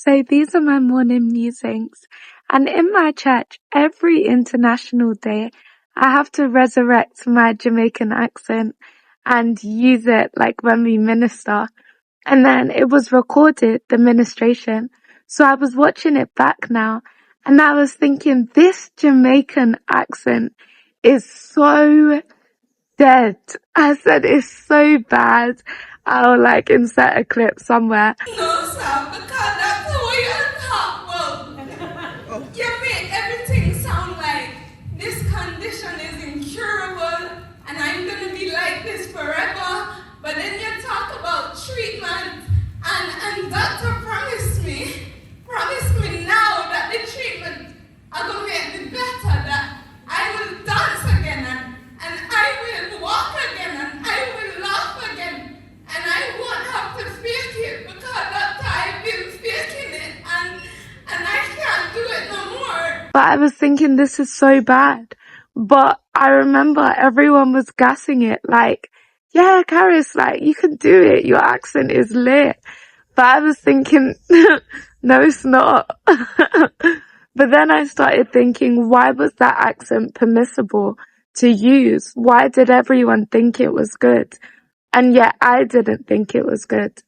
So these are my morning musings. And in my church, every international day, I have to resurrect my Jamaican accent and use it like when we minister. And then it was recorded, the ministration. So I was watching it back now and I was thinking, this Jamaican accent is so dead. I said, it's so bad. I'll like insert a clip somewhere. No, sir, because that's the way you talk about. You make everything sound like this condition is incurable and I'm going to be like this forever. But then you talk about treatment and doctor promised me now that the treatment are going to get me better, that I will dance again and I will walk again and I will laugh again. And I won't have to fake it because that I've been faking it and I can't do it no more. But I was thinking, this is so bad. But I remember everyone was gassing it like, yeah, Karis, like, you can do it. Your accent is lit. But I was thinking, no, it's not. But then I started thinking, why was that accent permissible to use? Why did everyone think it was good? And yet I didn't think it was good.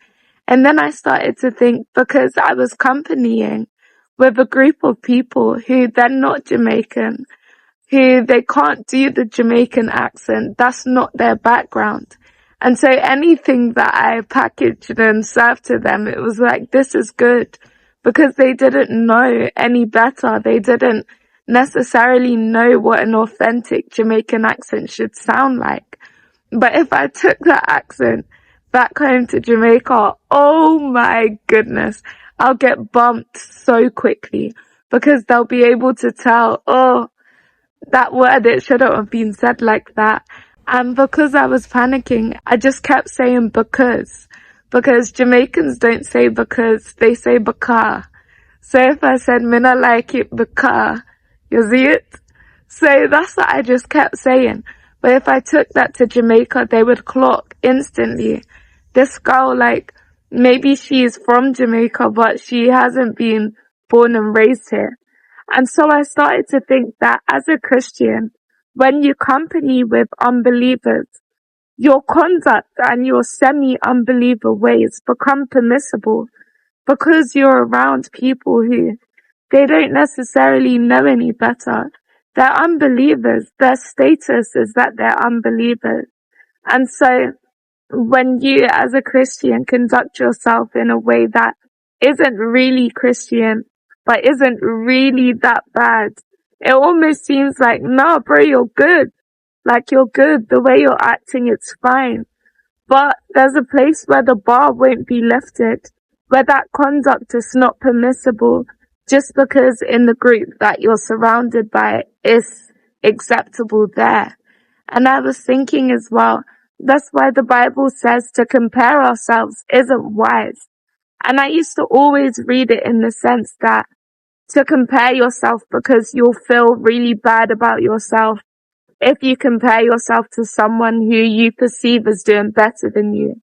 And then I started to think, because I was companying with a group of people who they're not Jamaican, who they can't do the Jamaican accent. That's not their background. And so anything that I packaged and served to them, it was like, this is good, because they didn't know any better. They didn't necessarily know what an authentic Jamaican accent should sound like. But if I took that accent back home to Jamaica, oh my goodness, I'll get bumped so quickly, because they'll be able to tell, oh, that word, it shouldn't have been said like that. And because I was panicking, I just kept saying because Jamaicans don't say because, they say baka. So if I said, "Mina like it baka," you see it? So that's what I just kept saying. But if I took that to Jamaica, they would clock instantly. This girl, like, maybe she's from Jamaica, but she hasn't been born and raised here. And so I started to think that as a Christian, when you company with unbelievers, your conduct and your semi-unbeliever ways become permissible, because you're around people who they don't necessarily know any better. They're unbelievers. Their status is that they're unbelievers. And so when you as a Christian conduct yourself in a way that isn't really Christian, but isn't really that bad, it almost seems like, no, bro, you're good. Like, you're good. The way you're acting, it's fine. But there's a place where the bar won't be lifted, where that conduct is not permissible, just because in the group that you're surrounded by is acceptable there. And I was thinking as well, that's why the Bible says to compare ourselves isn't wise. And I used to always read it in the sense that to compare yourself because you'll feel really bad about yourself if you compare yourself to someone who you perceive as doing better than you.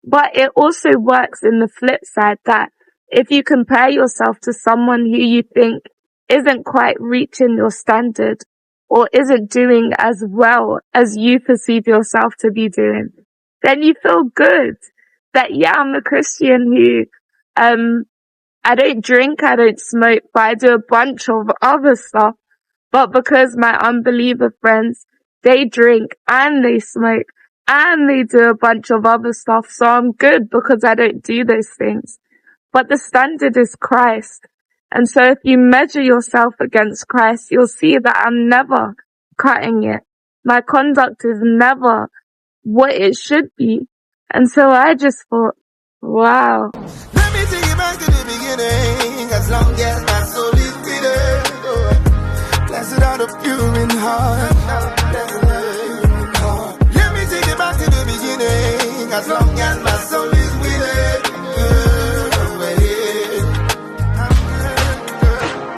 But it also works in the flip side, that if you compare yourself to someone who you think isn't quite reaching your standard or isn't doing as well as you perceive yourself to be doing, then you feel good that, yeah, I'm a Christian who, I don't drink, I don't smoke, but I do a bunch of other stuff. But because my unbeliever friends, they drink and they smoke and they do a bunch of other stuff, so I'm good because I don't do those things. But the standard is Christ. And so if you measure yourself against Christ, you'll see that I'm never cutting it. My conduct is never what it should be. And so I just thought, wow. Let me take you back to the beginning. As long as my soul is bitter, blessed are the pure in heart.